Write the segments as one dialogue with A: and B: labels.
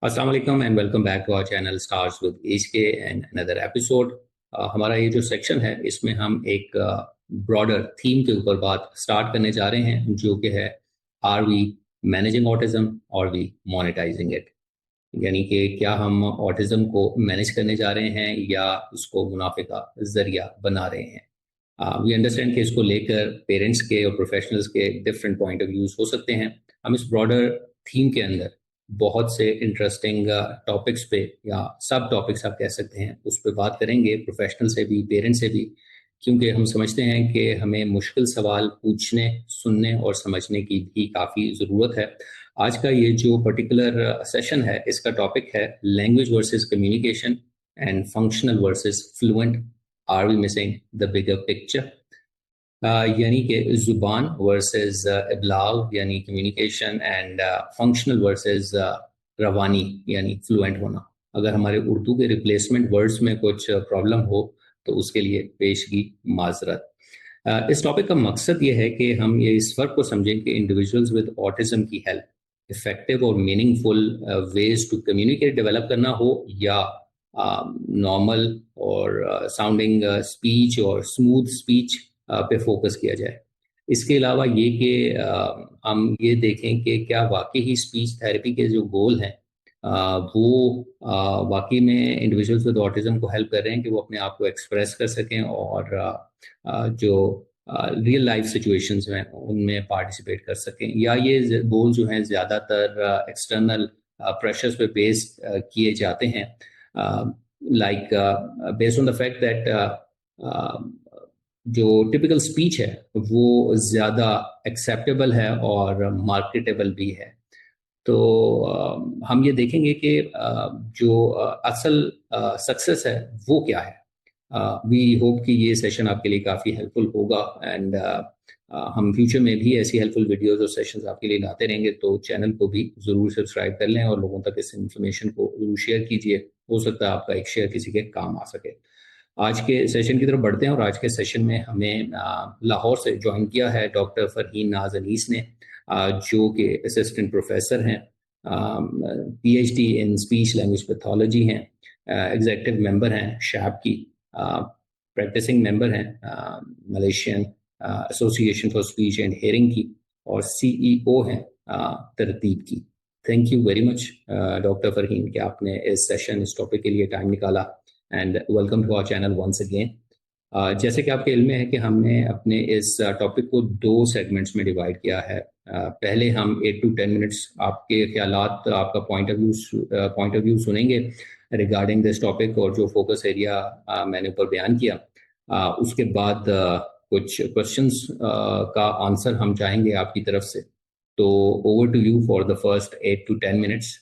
A: अस्सलाम वालेकुम and welcome back to our channel stars with H K and another episode. हमारा ये जो सेक्शन है इसमें हम एक ब्रॉडर थीम के ऊपर बात स्टार्ट करने जा रहे हैं जो कि है आर वी मैनेजिंग ऑटिज्म और वी मोनेटाइजिंग इट। यानी कि क्या हम ऑटिज्म को मैनेज करने जा रहे हैं या उसको मुनाफे का जरिया बना रहे हैं। वी अंडरस्टैंड कि इसको लेकर पेरेंट्स के और प्रोफेशनल्स के डिफरेंट पॉइंट ऑफ व्यूज हो सकते हैं। हम इस ब्रॉडर थीम के अंदर बहुत से इंटरेस्टिंग टॉपिक्स पे या सब टॉपिक्स आप कह सकते हैं उस पर बात करेंगे, प्रोफेशनल से भी पेरेंट्स से भी, क्योंकि हम समझते हैं कि हमें मुश्किल सवाल पूछने, सुनने और समझने की भी काफ़ी ज़रूरत है। आज का ये जो पर्टिकुलर सेशन है इसका टॉपिक है language versus communication and functional versus fluent, are we missing the bigger picture. यानी कि ज़ुबान वर्सेस इबलाग यानी कम्युनिकेशन एंड फंक्शनल वर्सेस रवानी यानी फ्लुएंट होना। अगर हमारे उर्दू के रिप्लेसमेंट वर्ड्स में कुछ प्रॉब्लम हो तो उसके लिए पेशगी माजरत। इस टॉपिक का मकसद ये है कि हम ये इस फ़र्क को समझें कि इंडिविजुअल्स विद ऑटिज्म की हेल्प इफ़ेक्टिव और meaningful ways to communicate develop करना हो या नॉर्मल और साउंडिंग स्पीच और स्मूथ स्पीच पे फोकस किया जाए। इसके अलावा ये कि हम ये देखें कि क्या वाकई ही स्पीच थेरेपी के जो गोल हैं वो वाकई में इंडिविजुअल्स विद ऑटिज्म को हेल्प कर रहे हैं कि वो अपने आप को एक्सप्रेस कर सकें और जो रियल लाइफ सिचुएशंस में उनमें पार्टिसिपेट कर सकें, या ये गोल जो हैं ज़्यादातर एक्सटर्नल प्रेशर्स पे बेस किए जाते हैं, like based on the fact that जो टिपिकल स्पीच है वो ज़्यादा एक्सेप्टेबल है और मार्केटेबल भी है। तो हम ये देखेंगे कि जो असल सक्सेस है वो क्या है। वी होप कि ये सेशन आपके लिए काफ़ी हेल्पफुल होगा एंड हम फ्यूचर में भी ऐसी हेल्पफुल वीडियोस और सेशंस आपके लिए लाते रहेंगे, तो चैनल को भी ज़रूर सब्सक्राइब कर लें और लोगों तक इस इन्फॉर्मेशन को ज़रूर शेयर कीजिए। हो सकता है आपका एक शेयर किसी के काम आ सके। आज के सेशन की तरफ बढ़ते हैं और आज के सेशन में हमें लाहौर से ज्वाइन किया है डॉक्टर फरहीन नाज अनीस ने, जो कि असिस्टेंट प्रोफेसर हैं, PhD in speech language pathology हैं, एग्जेक्टिव मेंबर हैं शैब की, प्रैक्टिसिंग मेंबर हैं Malaysian association for speech and hearing की, और सीईओ हैं तरतीब की। Thank you very much doctor Farheen कि आपने इस सेशन, इस टॉपिक के लिए टाइम निकाला and welcome to our channel once again. जैसे कि आपके इल्म में है कि हमने अपने इस टॉपिक को दो सेगमेंट्स में डिवाइड किया है। पहले हम 8 to 10 मिनट्स आपके ख्यालात, आपका पॉइंट ऑफ व्यू सुनेंगे रिगार्डिंग दिस टॉपिक, और जो फोकस एरिया मैंने ऊपर बयान किया, उसके बाद कुछ क्वेश्चंस का आंसर हम चाहेंगे आपकी तरफ से। तो over to you for the first 8 to 10 minutes.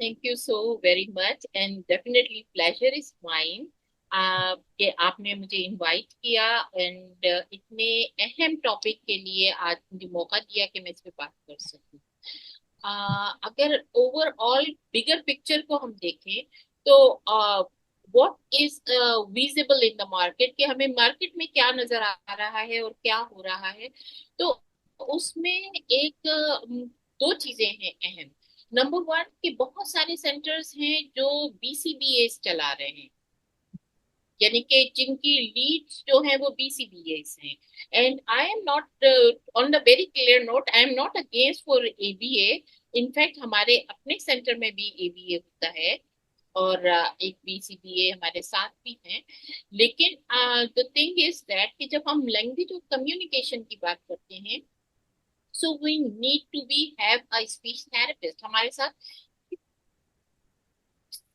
B: Thank you so very much and definitely pleasure is mine कि आपने मुझे इनवाइट किया एंड इतने अहम टॉपिक के लिए आज मुझे मौका दिया कि मैं इस पे बात कर सकूं। अगर ओवरऑल बिगर पिक्चर को हम देखें तो what is visible in the market, कि हमें मार्केट में क्या नजर आ रहा है और क्या हो रहा है, तो उसमें एक दो चीजें हैं अहम। नंबर वन कि बहुत सारे सेंटर्स हैं जो बीसीबीएस चला रहे हैं, यानी कि जिनकी लीड्स जो है वो बीसीबीएस हैं। And I am not, on the very clear note, I am not against for ABA. In fact हमारे अपने सेंटर में भी एबीए होता है और एक बीसीबीए हमारे साथ भी हैं। लेकिन द थिंग इज दैट कि जब हम लैंग्वेज और कम्युनिकेशन की बात करते हैं, so we need to be have a speech therapist हमारे साथ,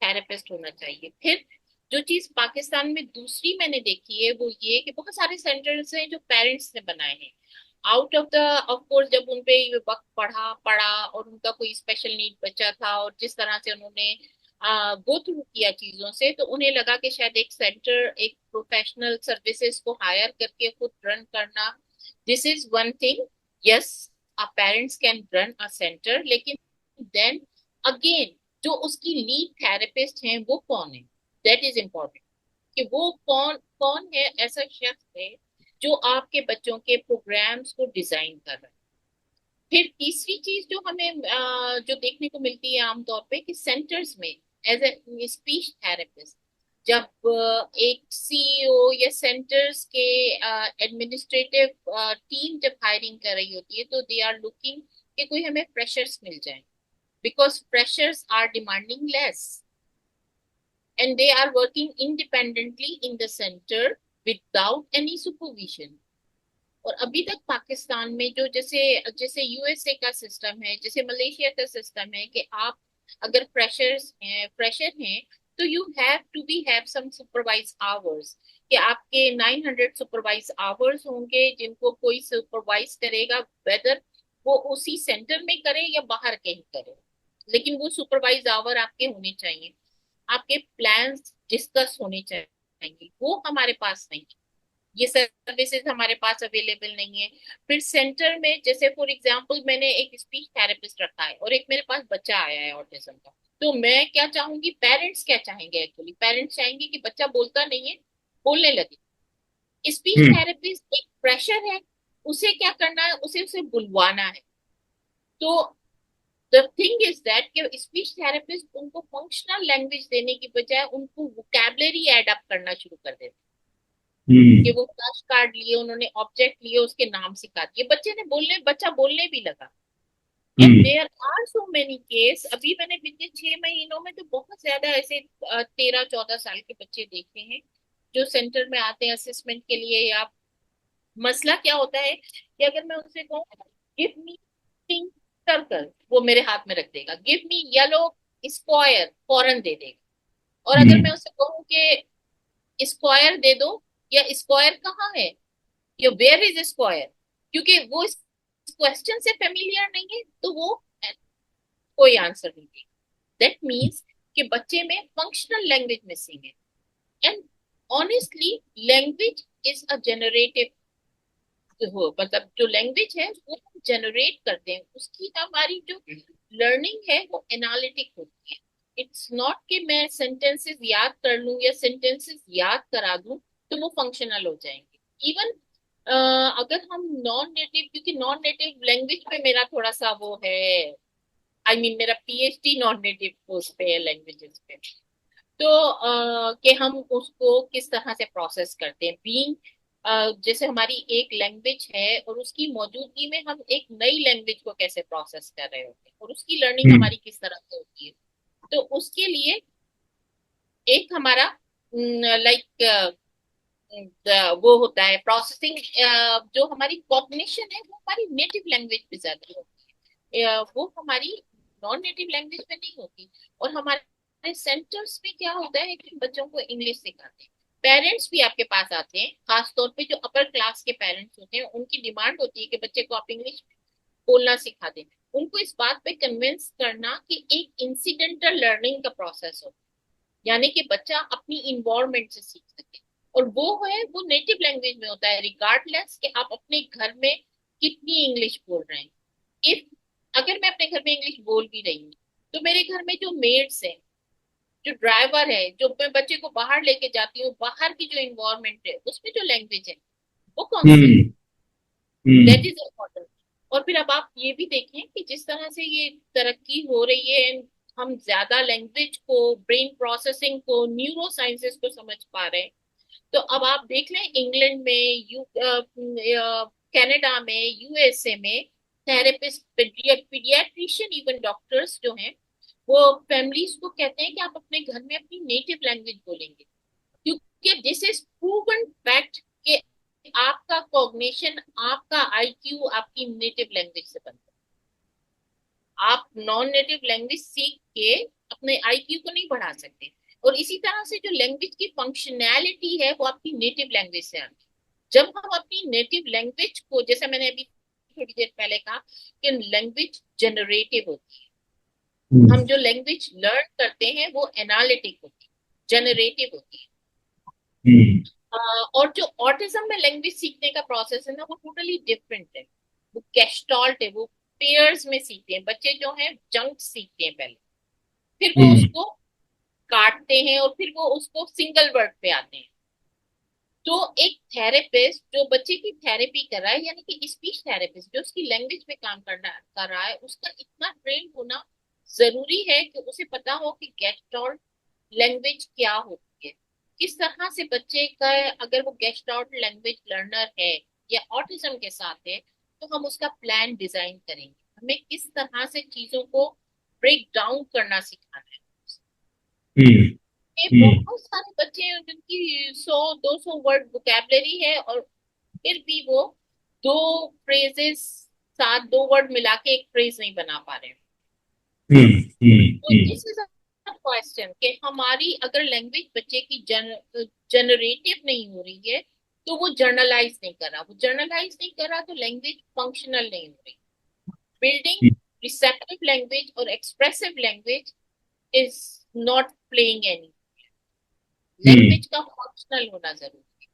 B: थेरेपिस्ट होना चाहिए। फिर जो चीज पाकिस्तान में दूसरी मैंने देखी है वो ये कि बहुत सारे सेंटर्स हैं जो पेरेंट्स ने बनाए हैं out of the, of course जब उन पे ये वक्त पढ़ा पड़ा और उनका कोई स्पेशल नीड बच्चा था और जिस तरह से उन्होंने गो थ्रू किया चीजों से, तो उन्हें लगा कि शायद एक सेंटर, एक प्रोफेशनल सर्विसेज को हायर करके खुद रन करना, this is one thing. Yes, parents can run a centre, लेकिन देन अगेन जो उसकी लीड थेरेपिस्ट हैं वो कौन है, दैट इज इम्पोर्टेंट। कि वो कौन कौन है, ऐसा शख्स है जो आपके बच्चों के प्रोग्राम्स को डिजाइन कर रहा है। फिर तीसरी चीज जो हमें जो देखने को मिलती है आमतौर पे कि सेंटर्स में एज ए स्पीच थेरेपिस्ट, जब एक सीईओ या सेंटर्स के एडमिनिस्ट्रेटिव टीम जब हायरिंग कर रही होती है तो दे आर लुकिंग कि कोई हमें फ्रेशर्स मिल जाए, because freshers are demanding less and they are working independently in the center without any supervision. और अभी तक पाकिस्तान में जो जैसे जैसे यूएसए का सिस्टम है, जैसे मलेशिया का सिस्टम है कि आप अगर फ्रेशर हैं तो you have to be have some supervise hours, कि आपके 900 सुपरवाइज आवर्स होंगे जिनको कोई सुपरवाइज करेगा, वेदर वो उसी सेंटर में करे या बाहर कहीं करे, लेकिन वो सुपरवाइज आवर आपके होने चाहिए, आपके प्लान्स डिस्कस होने चाहिए, वो हमारे पास नहीं है, ये सर्विसेज हमारे पास अवेलेबल नहीं है। फिर सेंटर में जैसे फॉर एग्जांपल मैंने एक स्पीच थेरेपिस्ट रखा है और एक मेरे पास बच्चा आया है ऑटिज्म का, तो मैं क्या चाहूंगी, पेरेंट्स क्या चाहेंगे, एक्चुअली पेरेंट्स चाहेंगे कि बच्चा बोलता नहीं है, बोलने लगे। स्पीच
A: हम्म।
B: थेरेपिस्ट एक प्रेशर है, उसे क्या करना है, उसे उसे बुलवाना है। तो द थिंग इज दैट कि स्पीच थेरेपिस्ट उनको फंक्शनल लैंग्वेज देने की बजाय उनको वोकैबलरी एड अप करना शुरू कर देते हैं, कि
A: हम्म।
B: वो फ्लैश कार्ड लिए, उन्होंने ऑब्जेक्ट लिए, उसके नाम सिखा दिए, बच्चे ने बोलने, बच्चा बोलने भी लगा। And
A: hmm.
B: There are so many case, अभी मैंने पिछले 6 महीनों में तो बहुत ज्यादा ऐसे 13-14 साल के बच्चे देखे हैं जो सेंटर में आते हैं असेसमेंट के लिए। या मसला क्या होता है कि अगर मैं उनसे कहूँ गिव मी पिंक सर्कल, वो मेरे हाथ में रख देगा, गिव मी येलो स्क्वायर फौरन दे देगा। और अगर
A: हम्म।
B: मैं उससे कहूँ कि स्क्वायर दे दो, या स्क्वायर कहाँ है, या वेयर इज स्क्वायर, क्योंकि वो इस क्वेश्चन से फेमिलियर नहीं है तो वो कोई आंसर नहीं देगा। दैट मीन्स कि बच्चे में फंक्शनल लैंग्वेज मिसिंग है। And honestly language is a generative, हो मतलब जो लैंग्वेज है वो हम जनरेट करते हैं, उसकी हमारी जो लर्निंग है वो एनालिटिक होती है। इट्स नॉट कि मैं सेंटेंसेस याद कर लूं या सेंटेंसेस याद करा दूं तो वो फंक्शनल हो जाएंगे। इवन अगर हम नॉन नेटिव, क्योंकि नॉन नेटिव लैंग्वेज पे मेरा थोड़ा सा वो है, मेरा पीएचडी नॉन नेटिव उस पे है, लैंग्वेजेस पे। तो कि हम उसको किस तरह से प्रोसेस करते हैं, बीइंग जैसे हमारी एक लैंग्वेज है और उसकी मौजूदगी में हम एक नई लैंग्वेज को कैसे प्रोसेस कर रहे होते हैं और उसकी लर्निंग
A: हम्म।
B: हमारी किस तरह से होती है। तो उसके लिए एक हमारा लाइक वो होता है प्रोसेसिंग, जो हमारी कॉग्निशन है वो हमारी नेटिव लैंग्वेज पे ज्यादा होती है, वो हमारी नॉन नेटिव लैंग्वेज पे नहीं होती। और हमारे सेंटर्स में क्या होता है कि बच्चों को इंग्लिश सिखाते हैं, पेरेंट्स भी आपके पास आते हैं, खासतौर पे जो अपर क्लास के पेरेंट्स होते हैं उनकी डिमांड होती है कि बच्चे को आप इंग्लिश बोलना सिखा दें। उनको इस बात पे कन्विंस करना कि एक इंसिडेंटल लर्निंग का प्रोसेस हो, यानी कि बच्चा अपनी इन्वायरमेंट से सीख सके, और वो है वो नेटिव लैंग्वेज में होता है, रिगार्डलेस कि आप अपने घर में कितनी इंग्लिश बोल रहे हैं। इफ अगर मैं अपने घर में इंग्लिश बोल भी रही हूँ तो मेरे घर में जो मेड्स हैं, जो ड्राइवर है, जो मैं बच्चे को बाहर लेके जाती हूँ, बाहर की जो इन्वायरमेंट है उसमें जो लैंग्वेज है वो कौन सी है,
A: hmm.
B: That
A: hmm.
B: Is important. और फिर अब आप ये भी देखें कि जिस तरह से ये तरक्की हो रही है, हम ज्यादा लैंग्वेज को, ब्रेन प्रोसेसिंग को, न्यूरो साइंसेस को समझ पा रहे हैं। तो अब आप देख लें इंग्लैंड में, कनाडा में, यूएसए में थेरेपिस्ट, पीडियाट्रिशियन, इवन डॉक्टर्स जो हैं वो फैमिलीज को कहते हैं कि आप अपने घर में अपनी नेटिव लैंग्वेज बोलेंगे, क्योंकि दिस इज प्रूवन फैक्ट कि आपका कॉग्निशन, आपका आईक्यू आपकी नेटिव लैंग्वेज से बनता है। आप नॉन नेटिव लैंग्वेज सीख के अपने आईक्यू को नहीं बढ़ा सकते। और इसी तरह से जो लैंग्वेज की फंक्शनैलिटी है वो आपकी नेटिव लैंग्वेज से आती है। जब हम अपनी नेटिव लैंग्वेज को, जैसे मैंने अभी थोड़ी देर पहले कहा कि लैंग्वेज जनरेटिव होती है, हम जो लैंग्वेज लर्न करते हैं वो एनालिटिक होती है, जनरेटिव होती है।
A: हम्म।
B: और जो ऑटिज्म में लैंग्वेज सीखने का प्रोसेस है ना वो टोटली डिफरेंट है, वो गेस्टॉल्ट है, वो पेयर्स में सीखते हैं बच्चे, जो हैं जंक सीखते हैं पहले, फिर वो
A: हम्म।
B: उसको काटते हैं और फिर वो उसको सिंगल वर्ड पे आते हैं। तो एक थेरेपिस्ट जो बच्चे की थेरेपी कर रहा है, यानी कि स्पीच थेरेपिस्ट जो उसकी लैंग्वेज पे काम करना कर रहा है, उसका इतना ट्रेन होना जरूरी है कि उसे पता हो कि गेस्टॉल्ट लैंग्वेज क्या होती है, किस तरह से बच्चे का, अगर वो गेस्टॉल्ट लैंग्वेज लर्नर है या ऑटिज्म के साथ है, तो हम उसका प्लान डिजाइन करेंगे, हमें किस तरह से चीजों को ब्रेक डाउन करना सिखाना है।
A: हम्म।
B: ये
A: हम्म।
B: बहुत सारे बच्चे हैं जिनकी 100-200 वर्ड वोकेबलरी है, और फिर भी वो दो फ्रेजेस, साथ दो वर्ड मिला के एक फ्रेज नहीं बना पा रहे हैं।
A: हम्म। हम्म।
B: तो दिस इज क्वेश्चन कि हमारी अगर लैंग्वेज बच्चे की जनरेटिव नहीं हो रही है, तो वो जर्नलाइज नहीं कर रहा, वो जर्नलाइज नहीं कर रहा तो लैंग्वेज फंक्शनल नहीं हो रही। बिल्डिंग रिसेप्टिव लैंग्वेज और expressive language is not playing any,
A: hmm.
B: Language का फंक्शनल होना जरूरी है।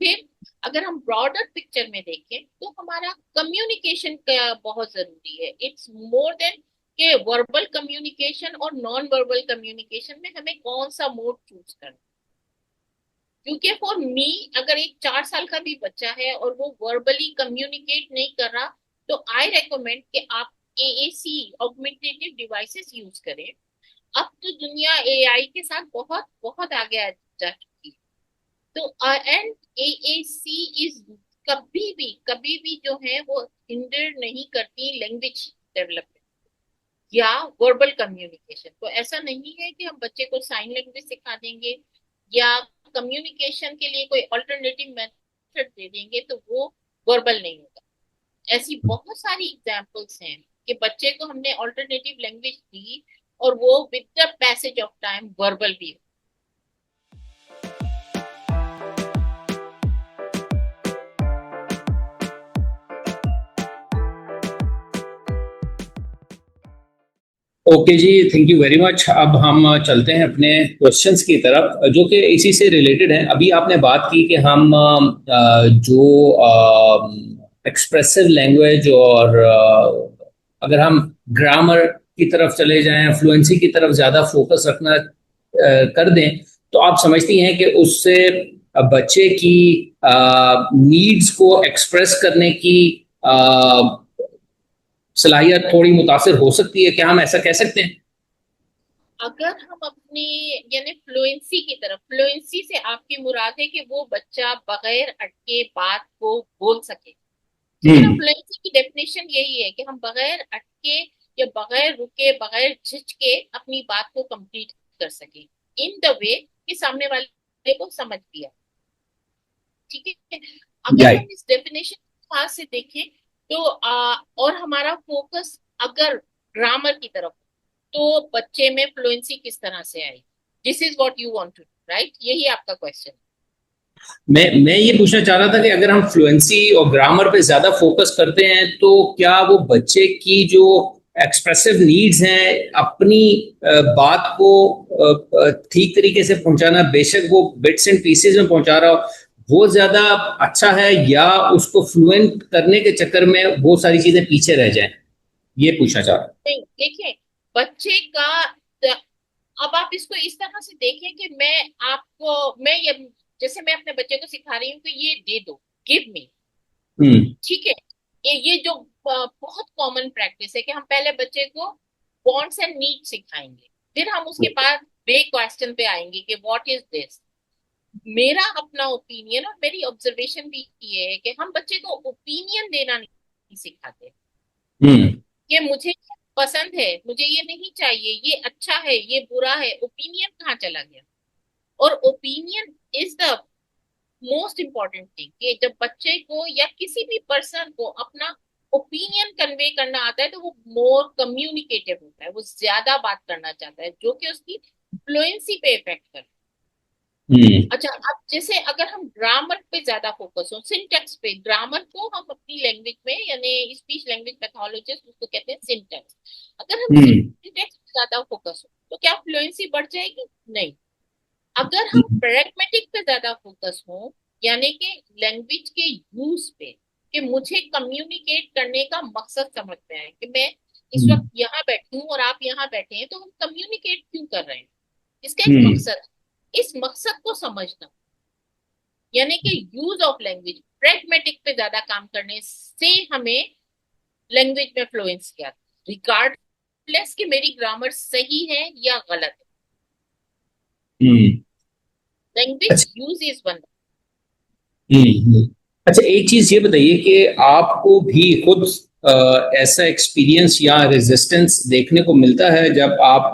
B: फिर अगर हम ब्रॉडर पिक्चर में देखें तो हमारा कम्युनिकेशन का बहुत जरूरी है, इट्स मोर देन के वर्बल कम्युनिकेशन और नॉन वर्बल कम्युनिकेशन में हमें कौन सा मोड चूज करना। क्योंकि फॉर मी, अगर एक 4 साल का भी बच्चा है और वो वर्बली कम्युनिकेट नहीं कर रहा, तो आई रेकमेंड कि आप एएसी ऑगमेंटेटिव डिवाइसेस यूज करें। अब तो दुनिया एआई के साथ बहुत बहुत आगे जा चुकी है। तो एंड एएसी इज कभी भी जो है वो हिंडर नहीं करती लैंग्वेज डेवलपमेंट या वर्बल कम्युनिकेशन। तो ऐसा नहीं है कि हम बच्चे को साइन लैंग्वेज सिखा देंगे या कम्युनिकेशन के लिए कोई अल्टरनेटिव मेथड दे देंगे तो वो वर्बल नहीं होगा। ऐसी बहुत सारी एग्जांपल्स हैं कि बच्चे को हमने अल्टरनेटिव लैंग्वेज दी और वो with the passage of time verbal भी।
A: ओके जी, थैंक यू वेरी मच। अब हम चलते हैं अपने क्वेश्चंस की तरफ जो कि इसी से रिलेटेड हैं। अभी आपने बात की कि हम जो एक्सप्रेसिव लैंग्वेज और अगर हम ग्रामर की तरफ चले जाएं, फ्लुएंसी की तरफ ज़्यादा फोकस रखना कर दें, तो आप समझती हैं कि उससे बच्चे की नीड्स को एक्सप्रेस करने की सलाहियत थोड़ी मुतासिर हो सकती है, क्या हम ऐसा कह सकते हैं?
B: अगर हम अपनी यानी फ्लुएंसी की तरफ, फ्लुएंसी से आपकी मुराद है कि वो बच्चा बगैर अटके बात को बोल सके, ठीक है ना।
A: हम्म।
B: फ्लुएंसी की डेफिनेशन यही है कि हम बगैर अटके या बगैर रुके बगैर झिझके अपनी बात को कंप्लीट कर सके इन द वे कि सामने वाले को समझ लिया, ठीक है। अगर हम
A: राइट।
B: इस डेफिनेशन के पास से देखें तो और हमारा फोकस अगर ग्रामर की तरफ, तो बच्चे में फ्लुएंसी किस तरह से आई, this is what you want to, right, यही आपका क्वेश्चन।
A: मैं ये पूछना चाह रहा था कि अगर हम फ्लुएंसी और ग्रामर पे ज्यादा फोकस करते हैं तो क्या वो बच्चे की जो एक्सप्रेसिव नीड्स हैं, अपनी बात को ठीक तरीके से पहुंचाना, बेशक वो बिट्स एंड पीसेस में पहुंचा रहा हो, वो ज्यादा अच्छा है, या उसको फ्लुएंट करने के चक्कर में वो सारी चीजें पीछे रह जाएं? ये पूछना चाह रहा
B: नहीं देखिए, बच्चे का, अब आप इसको इस तरह से देखें कि मैं ये, जैसे मैं अपने बच्चे को सिखा रही हूँ कि ये दे दो, गिव मी,
A: हूँ। हम्म।
B: ठीक है। ये जो बहुत कॉमन प्रैक्टिस है कि हम पहले बच्चे को वांट्स एंड नीड सिखाएंगे, फिर हम उसके बाद बे क्वेश्चन पे आएंगे कि व्हाट इज दिस। मेरा अपना ओपिनियन और मेरी ऑब्जर्वेशन भी ये है कि हम बच्चे को ओपिनियन देना नहीं सिखाते
A: हम्म।
B: कि मुझे ये पसंद है, मुझे ये नहीं चाहिए, ये अच्छा है, ये बुरा है, ओपिनियन कहाँ चला गया। और opinion is the most important thing कि जब बच्चे को या किसी भी पर्सन को अपना ओपिनियन कन्वे करना आता है तो वो मोर कम्युनिकेटिव होता है, वो ज्यादा बात करना चाहता है, जो कि उसकी फ्लुएंसी पे इफेक्ट करता है।
A: हम्म।
B: अच्छा, अब जैसे अगर हम ग्रामर पे ज्यादा फोकस हो, सिंटेक्स पे, ग्रामर को हम अपनी लैंग्वेज में यानी स्पीच लैंग्वेज पैथोलॉजिस्ट उसको कहते हैं सिंटेक्स, अगर हम
A: हम्म।
B: सिंटेक्स पे ज्यादा फोकस हो तो क्या फ्लुएंसी बढ़ जाएगी? नहीं। अगर हम प्रैग्मेटिक पे ज्यादा फोकस हो, यानी कि लैंग्वेज के यूज पे, कि मुझे कम्युनिकेट करने का मकसद समझ में आए कि मैं इस
A: हम्म।
B: वक्त यहाँ बैठी हूँ और आप यहाँ बैठे हैं, तो हम कम्युनिकेट क्यों कर रहे हैं, इसका एक
A: हम्म।
B: मकसद, इस मकसद को समझना। यानी कि यूज ऑफ लैंग्वेज, प्रैग्मेटिक पे ज्यादा काम करने से हमें लैंग्वेज में फ्लुएंसी आती, रिगार्डलेस कि मेरी ग्रामर सही है या गलत है।
A: हम्म।
B: लैंग्वेज
A: अच्छा।
B: Use is one.
A: हम्म। अच्छा, एक चीज ये बताइए कि आपको भी खुद ऐसा एक्सपीरियंस या रेजिस्टेंस देखने को मिलता है जब आप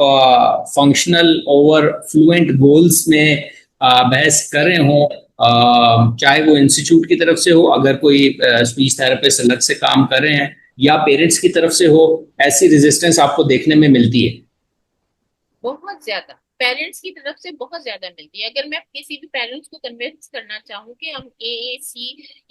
A: फंक्शनल ओवर फ्लुएंट गोल्स में बहस कर रहे हो, चाहे वो इंस्टीट्यूट की तरफ से हो, अगर कोई स्पीच थेरेपिस्ट अलग से काम कर रहे हैं, या पेरेंट्स की तरफ से हो, ऐसी रेजिस्टेंस आपको देखने में मिलती है?
B: बहुत ज्यादा पेरेंट्स की तरफ से बहुत ज्यादा मिलती है। अगर मैं किसी भी पेरेंट्स को कन्विंस करना चाहूँ कि हम AAC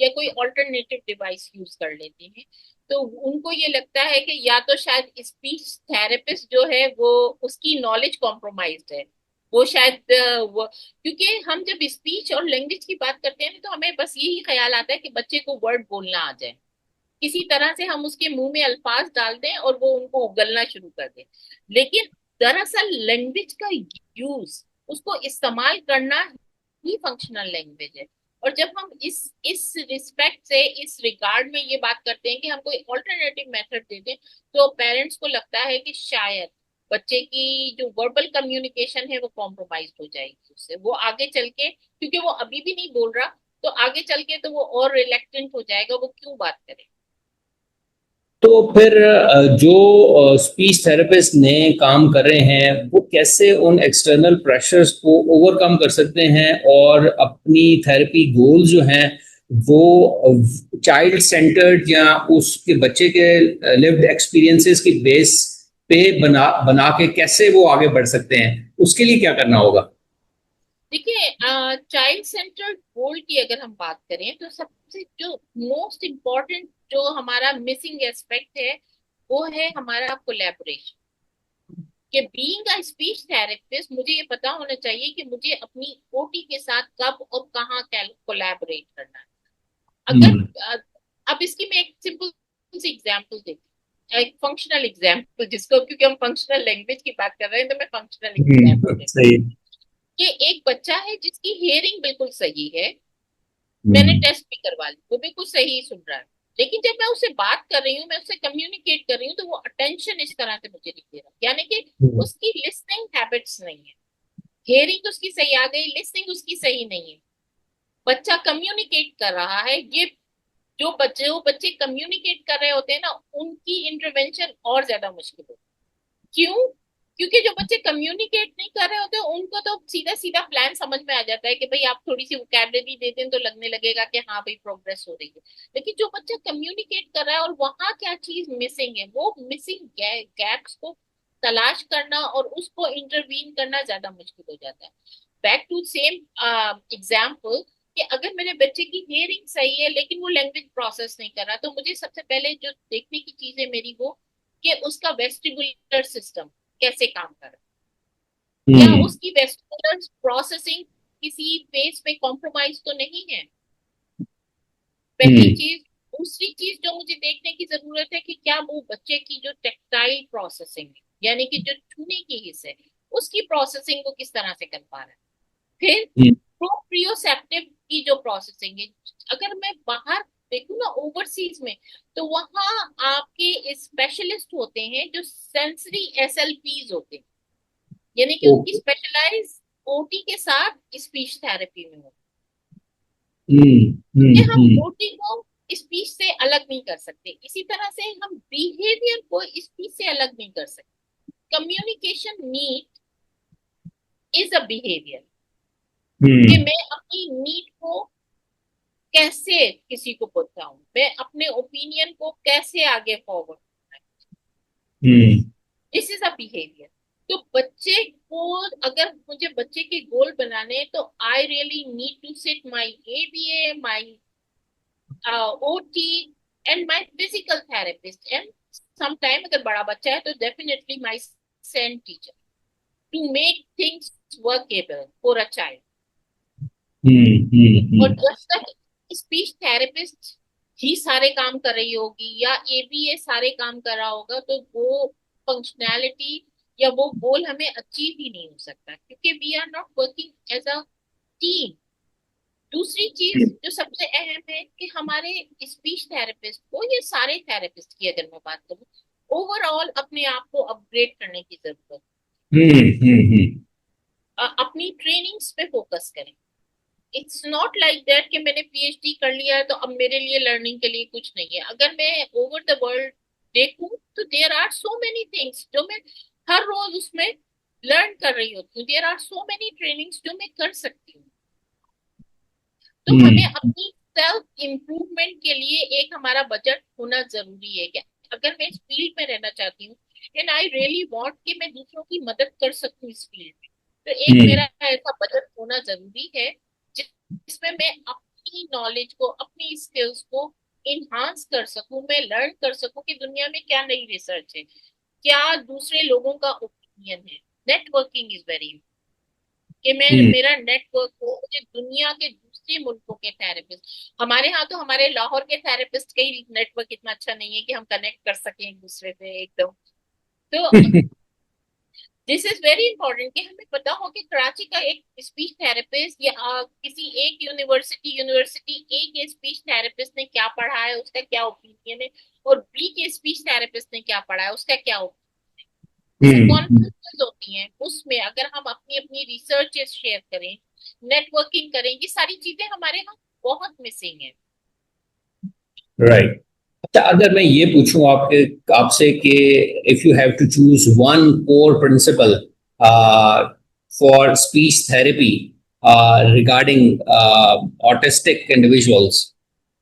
B: या कोई ऑल्टरनेटिव डिवाइस यूज कर लेते हैं, तो उनको ये लगता है कि या तो शायद स्पीच थेरेपिस्ट जो है वो उसकी नॉलेज कॉम्प्रोमाइज्ड है, वो शायद वो, क्योंकि हम जब स्पीच और लैंग्वेज की बात करते हैं तो हमें बस यही ख्याल आता है कि बच्चे को वर्ड बोलना आ जाए, किसी तरह से हम उसके मुंह में अल्फाज डाल दें और वो उनको उगलना शुरू कर दे। लेकिन दरअसल लैंग्वेज का यूज, उसको इस्तेमाल करना ही फंक्शनल लैंग्वेज है। और जब हम इस रिस्पेक्ट से, इस रिगार्ड में ये बात करते हैं कि हम कोई ऑल्टरनेटिव मेथड दे दें, तो पेरेंट्स को लगता है कि शायद बच्चे की जो वर्बल कम्युनिकेशन है वो कॉम्प्रोमाइज हो जाएगी उससे, वो आगे चल के, क्योंकि वो अभी भी नहीं बोल रहा, तो आगे चल के तो वो और रिलेक्टेंट हो जाएगा, वो क्यों बात करे।
A: तो फिर जो स्पीच थेरेपिस्ट नए काम कर रहे हैं, वो कैसे उन एक्सटर्नल प्रेशर्स को ओवरकम कर सकते हैं और अपनी थेरेपी गोल जो हैं वो चाइल्ड सेंटर्ड या उसके बच्चे के लिव्ड एक्सपीरियंसेस की बेस पे बना बना के कैसे वो आगे बढ़ सकते हैं, उसके लिए क्या करना होगा?
B: देखिए, चाइल्ड सेंटर्ड गोल की अगर हम बात करें तो सबसे जो मोस्ट इम्पोर्टेंट जो हमारा मिसिंग एस्पेक्ट है वो है हमारा कोलैबोरेशन। कि बीइंग अ स्पीच थेरेपिस्ट मुझे ये पता होना चाहिए कि मुझे अपनी OT के साथ कब और कहाँ कोलैबोरेट करना है। अगर
A: हम्म।
B: अ, अब इसकी मैं एक सिंपल सी एग्जांपल देती हूँ, एक फंक्शनल एग्जांपल, जिसको क्योंकि हम फंक्शनल लैंग्वेज की बात कर रहे हैं तो मैं फंक्शनल एग्जांपल देती
A: सही।
B: हूँ। ये एक बच्चा है जिसकी हियरिंग बिल्कुल सही है, मैंने
A: हम्म।
B: टेस्ट भी करवा ली, वो बिल्कुल सही सुन रहा है, लेकिन जब मैं उससे बात कर रही हूँ, मैं उससे कम्युनिकेट कर रही हूँ, तो वो अटेंशन इस तरह से मुझे नहीं दे रहा, यानी कि
A: हम्म।
B: उसकी लिसनिंग हैबिट्स नहीं है। हियरिंग तो उसकी सही आ गई, लिसनिंग उसकी सही नहीं है। बच्चा कम्युनिकेट कर रहा है, ये जो बच्चे कम्युनिकेट कर रहे होते हैं ना, उनकी इंटरवेंशन और ज्यादा मुश्किल होती है। क्यों? क्योंकि जो बच्चे कम्युनिकेट नहीं कर रहे होते उनको तो सीधा सीधा प्लान समझ में आ जाता है कि भाई आप थोड़ी सी वोकैबुलरी दे दें तो लगने लगेगा कि हाँ भाई प्रोग्रेस हो रही है। लेकिन जो बच्चा कम्युनिकेट कर रहा है और वहां क्या चीज मिसिंग है, वो मिसिंग गैप्स को तलाश करना और उसको इंटरवीन करना ज्यादा मुश्किल हो जाता है। बैक टू सेम एग्जाम्पल, कि अगर मेरे बच्चे की हियरिंग सही है लेकिन वो लैंग्वेज प्रोसेस नहीं कर रहा, तो मुझे सबसे पहले जो देखने की चीज है मेरी वो, कि उसका वेस्टिबुलर सिस्टम कैसे काम कर रहा है, या
A: हम्म।
B: उसकी वेस्टिबुलर प्रोसेसिंग किसी फेस पे कॉम्प्रोमाइज तो नहीं है, पहली
A: हम्म।
B: चीज। दूसरी चीज जो मुझे देखने की जरूरत है कि क्या वो बच्चे की जो टेक्टाइल प्रोसेसिंग है, यानी कि जो छूने की हिस्से है, उसकी प्रोसेसिंग को किस तरह से कर पा रहा है। फिर
A: हम्म।
B: प्रोप्रियोसेप्टिव की जो प्रोसेसिंग है, अगर मैं बाहर देखूँ ना ओवरसीज में, तो वहां आपके स्पेशलिस्ट होते हैं जो सेंसरी SLPs होते हैं, यानी कि उनकी
A: ओके।
B: स्पेशलाइज OT के साथ स्पीच थेरेपी में हो।
A: हम्म।
B: क्योंकि हम
A: हम्म।
B: OT को स्पीच से अलग नहीं कर सकते, इसी तरह से हम बिहेवियर को स्पीच से अलग नहीं कर सकते। Communication need is a behaviour, कि
A: हम्म।
B: मैं अपनी नीड को कैसे किसी को बताऊं, मैं अपने ओपिनियन को कैसे आगे forward,
A: hmm.
B: This is a behaviour. तो बच्चे को, अगर मुझे बच्चे के गोल बनाने हैं, तो I really need to sit my ABA, my OT and my physical therapist, and sometime अगर बड़ा बच्चा है तो definitely my SEN teacher, to make things workable for a child. और
A: हम्म।
B: जब तक स्पीच थेरेपिस्ट ही सारे काम कर रही होगी या ABA सारे काम कर रहा होगा, तो वो फंक्शनैलिटी या वो गोल हमें अचीव ही नहीं हो सकता, क्योंकि we are not working as a team. दूसरी चीज जो सबसे अहम है कि हमारे स्पीच थेरेपिस्ट को, ये सारे थेरेपिस्ट की अगर मैं बात करूं, ओवरऑल अपने आप को अपग्रेड करने की जरूरत
A: हम्म।
B: है। अपनी ट्रेनिंग्स पे फोकस करें। इट्स नॉट लाइक दैट कि मैंने पीएचडी कर लिया है तो अब मेरे लिए लर्निंग के लिए कुछ नहीं है। अगर मैं ओवर द वर्ल्ड देखूं तो there are so many things जो मैं हर रोज उसमें लर्न कर रही होती हूँ। There are so many trainings जो मैं कर सकती हूँ। तो हमें
A: हम्म
B: अपनी सेल्फ इम्प्रूवमेंट के लिए एक हमारा बजट होना जरूरी है। कि अगर मैं इस फील्ड में रहना चाहती हूँ एंड आई रियली वांट कि मैं दूसरों की मदद कर सकूं इस फील्ड में, तो एक
A: हम्म
B: मेरा ऐसा बजट होना जरूरी है जिसमें मैं अपनी नॉलेज को, अपनी स्किल्स को इन्हांस कर सकूं, मैं लर्न कर सकूं कि दुनिया में क्या नई रिसर्च है, क्या दूसरे लोगों का ओपिनियन है। नेटवर्किंग इज वेरी, कि मैं,
A: हम्म
B: मेरा नेटवर्क हो, मुझे दुनिया के दूसरे मुल्कों के थेरेपिस्ट, हमारे यहाँ तो हमारे लाहौर के थेरेपिस्ट का ही नेटवर्क इतना अच्छा नहीं है कि हम कनेक्ट कर सकें एक दूसरे से एकदम। तो दिस इज वेरी इंपॉर्टेंट कि हमें पता हो कि कराची का एक स्पीच थेरेपिस्ट या किसी एक यूनिवर्सिटी ए के स्पीच थेरेपिस्ट ने क्या पढ़ा है, उसका क्या ओपिनियन है, और बी के स्पीच थेरेपिस्ट ने क्या पढ़ा है, उसका क्या ओपिनियन। जो
A: हम्म।
B: कॉन्फ्रेंसेस होती हैं उसमें अगर हम अपनी अपनी रिसर्च शेयर करें, नेटवर्किंग करें, ये सारी चीजें हमारे यहाँ बहुत मिसिंग है।
A: राइट। अच्छा, अगर मैं ये पूछूं आपके आपसे कि if you have to choose one core principle for speech therapy regarding autistic individuals,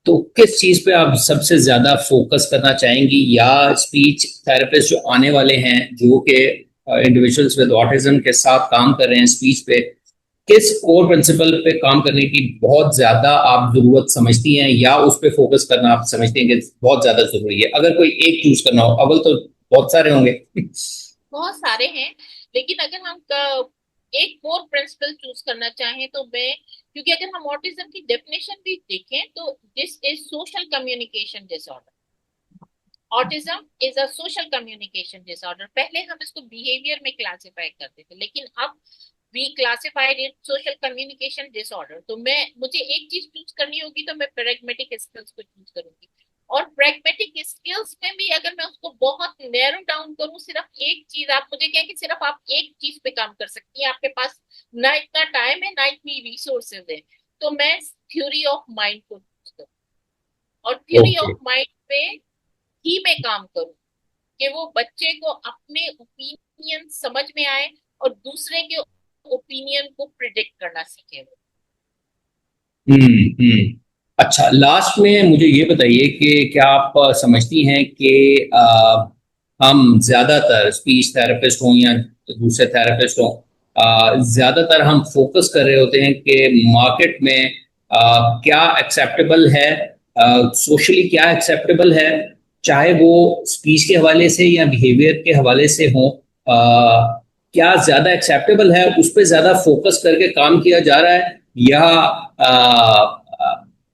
A: तो किस चीज पे आप सबसे ज्यादा फोकस करना चाहेंगी? या स्पीच थेरेपिस्ट जो आने वाले हैं, जो कि इंडिविजुअल्स विद ऑटिज्म के साथ काम कर रहे हैं स्पीच पे, किस कोर प्रिंसिपल पे काम करने की बहुत ज्यादा आप जरूरत समझती हैं, या उस पे फोकस करना आप समझती हैं कि बहुत ज्यादा जरूरी है? अगर कोई एक चूज करना हो, अव्वल तो बहुत सारे होंगे।
B: बहुत सारे हैं, लेकिन अगर हम एक कोर प्रिंसिपल चूज करना चाहें तो मैं, क्योंकि अगर हम ऑटिज्म की डेफिनेशन भी देखें तो this is social communication disorder. Autism is a social communication disorder. पहले हम इसको बिहेवियर में क्लासिफाई करते थे, लेकिन अब we classified it social communication disorder. तो मैं, मुझे एक चीज चूज करनी होगी तो मैं प्रैग्मेटिक स्किल्स को चूज करूंगी। और प्रैग्मेटिक स्किल्स में भी अगर मैं उसको बहुत नैरो डाउन करूं, सिर्फ एक चीज, आप मुझे क्या कि सिर्फ आप एक चीज पे काम कर सकती हैं, आपके पास ना इतना टाइम है ना इतनी रिसोर्सेज है, तो मैं थ्योरी ऑफ माइंड को चूज करूँ। और थ्योरी
A: ओके।
B: ऑफ माइंड पे ही मैं काम करूं कि वो बच्चे को अपने ओपिनियन समझ में आए और दूसरे के ओपिनियन को प्रिडिक्ट करना सीखे वो।
A: हम्म। अच्छा, लास्ट में मुझे ये बताइए कि क्या आप समझती हैं कि हम ज्यादातर स्पीच थेरेपिस्ट हों या दूसरे थेरेपिस्ट हों, ज्यादातर हम फोकस कर रहे होते हैं कि मार्केट में क्या एक्सेप्टेबल है, सोशली क्या एक्सेप्टेबल है, चाहे वो स्पीच के हवाले से या बिहेवियर के हवाले से हो, क्या ज्यादा एक्सेप्टेबल है, उस पर ज्यादा फोकस करके काम किया जा रहा है, या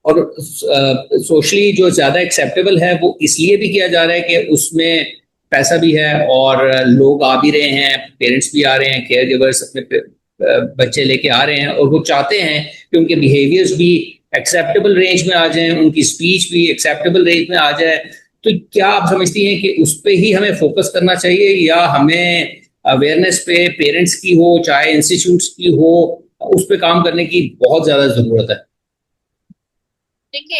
A: और सोशली जो ज्यादा एक्सेप्टेबल है वो इसलिए भी किया जा रहा है कि उसमें पैसा भी है और लोग आ भी रहे हैं, पेरेंट्स भी आ रहे हैं, केयर गिवर्स अपने बच्चे लेके आ रहे हैं और वो चाहते हैं कि उनके बिहेवियर्स भी एक्सेप्टेबल रेंज में आ जाएं, उनकी स्पीच भी एक्सेप्टेबल रेंज में आ जाए। तो क्या आप समझती हैं कि उस पर ही हमें फोकस करना चाहिए, या हमें अवेयरनेस पे पेरेंट्स की हो चाहे इंस्टीट्यूट्स की हो, उस पर काम करने की बहुत ज्यादा जरूरत है?
B: देखिए,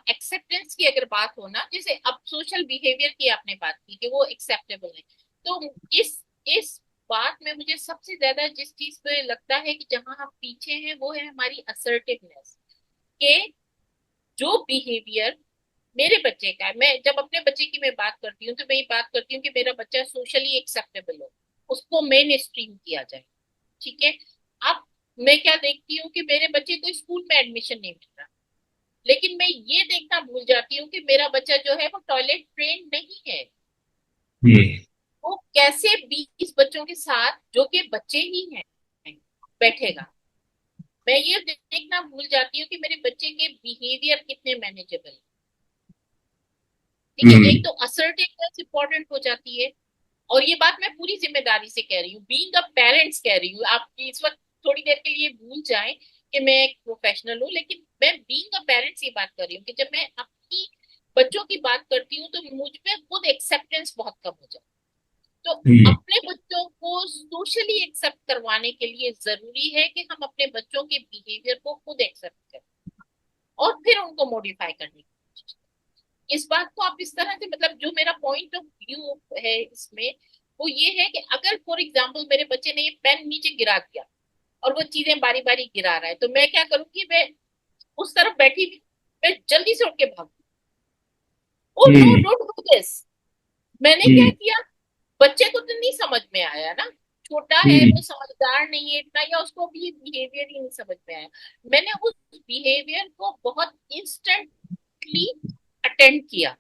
B: एक्सेप्टेंस की अगर बात हो ना, जैसे अब सोशल बिहेवियर की आपने बात की कि वो एक्सेप्टेबल है, तो इस बात में मुझे सबसे ज्यादा जिस चीज पे लगता है कि जहां हम पीछे हैं वो है हमारी असर्टिवनेस। के जो बिहेवियर मेरे बच्चे का है, मैं जब अपने बच्चे की मैं बात करती हूँ तो मैं ये बात करती हूँ कि मेरा बच्चा सोशली एक्सेप्टेबल हो, उसको मेन स्ट्रीम किया जाए। ठीक है। अब मैं क्या देखती हूँ कि मेरे बच्चे को स्कूल में एडमिशन नहीं मिल रहा, लेकिन मैं ये देखना भूल जाती हूँ कि मेरा बच्चा जो है वो टॉयलेट ट्रेन नहीं है।
A: हम्म
B: वो कैसे 20 बच्चों के साथ जो कि बच्चे ही हैं बैठेगा। मैं ये देखना भूल जाती हूँ कि मेरे बच्चे के बिहेवियर कितने मैनेजेबल है। ठीक है, एक
A: हम्म
B: तो असर्टिवनेस इंपॉर्टेंट हो जाती है। और ये बात मैं पूरी जिम्मेदारी से कह रही हूँ, बीइंग अ पेरेंट्स कह रही हूँ। आप इस वक्त थोड़ी देर के लिए भूल जाएं कि मैं एक प्रोफेशनल हूँ, लेकिन मैं बीइंग अ पेरेंट्स ये बात कर रही हूँ कि जब मैं अपनी बच्चों की बात करती हूँ तो मुझ में खुद एक्सेप्टेंस बहुत कम हो जाता है। तो
A: हम्म।
B: अपने बच्चों को सोशली एक्सेप्ट करवाने के लिए जरूरी है कि हम अपने बच्चों के बिहेवियर को खुद एक्सेप्ट करें और फिर उनको मॉडिफाई करने की कोशिश करें। इस बात को आप इस तरह से, मतलब जो मेरा पॉइंट ऑफ व्यू है इसमें, वो ये है कि अगर फॉर एग्जाम्पल मेरे बच्चे ने ये पेन नीचे गिरा दिया और वो चीजें बारी बारी गिरा रहा है, तो मैं क्या करूंगी, मैं उस तरफ बैठी हुई, मैं जल्दी से उठ के भागू, oh no
A: hmm.
B: Don't do this. मैंने क्या
A: हम्म।
B: किया, बच्चे को तो नहीं समझ में आया ना, छोटा है
A: हम्म।
B: वो, समझदार नहीं है इतना, या उसको भी बिहेवियर ही नहीं समझ में आया। मैंने उस बिहेवियर को बहुत इंस्टेंटली अटेंड किया।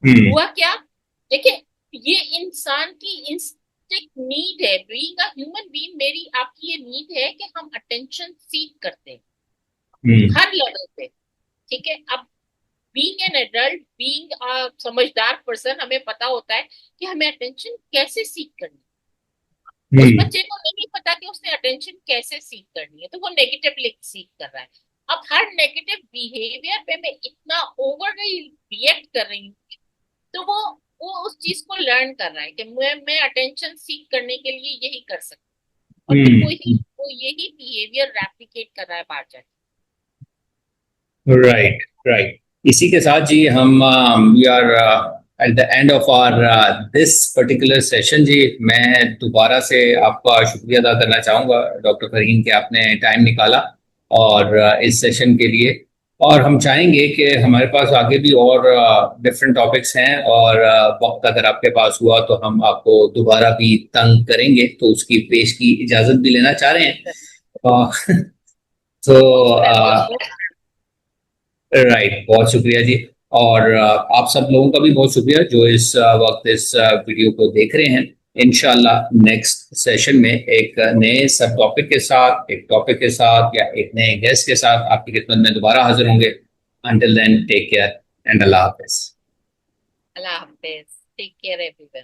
A: हम्म।
B: हुआ क्या, देखिए, ये इंसान की इंस्टिंक्ट नीड है, बीइंग अ ह्यूमन बीइंग, मेरी आपकी ये नीड है कि हम अटेंशन सीक करते हैं
A: हम्म।
B: हर लेवल पे। ठीक है, अब being an adult, being a समझदार पर्सन, हमें पता होता है कि हमें अटेंशन कैसे सीख करनी है। उस
A: हम्म।
B: बच्चे को नहीं पता कि उसने अटेंशन कैसे सीख करनी है, तो वो नेगेटिवली सीख कर रहा है। अब हर नेगेटिव बिहेवियर पे मैं इतना ओवरली रिएक्ट कर रही हूँ, तो वो उस चीज को लर्न कर रहा है कि मैं अटेंशन सीख करने के लिए यही कर सकती हूँ, और फिर
A: हम्म।
B: वो यही बिहेवियर रेप्लिकेट कर रहा है बाहर जाके।
A: Right, right. इसी के साथ जी हम we are at the end of our this particular session जी। मैं दोबारा से आपका शुक्रिया अदा करना चाहूँगा डॉक्टर फरहीन कि आपने टाइम निकाला और इस सेशन के लिए। और हम चाहेंगे कि हमारे पास आगे भी और डिफरेंट टॉपिक्स हैं, और वक्त अगर आपके पास हुआ तो हम आपको दोबारा भी तंग करेंगे, तो उसकी पेश की इजाज़त भी लेना चाह रहे हैं। तो
B: मोस्ट वेलकम,
A: राइट, बहुत शुक्रिया जी। और आप सब लोगों का भी बहुत शुक्रिया जो इस वक्त इस वीडियो को देख रहे हैं। इंशाल्लाह नेक्स्ट सेशन में एक नए सब टॉपिक के साथ, एक टॉपिक के साथ या एक नए गेस्ट के साथ आपकी खिदमत में दोबारा हाजिर होंगे। Until then take care and अल्लाह हाफिज।
B: अल्लाह हाफिज, टेक केयर एवरीवन।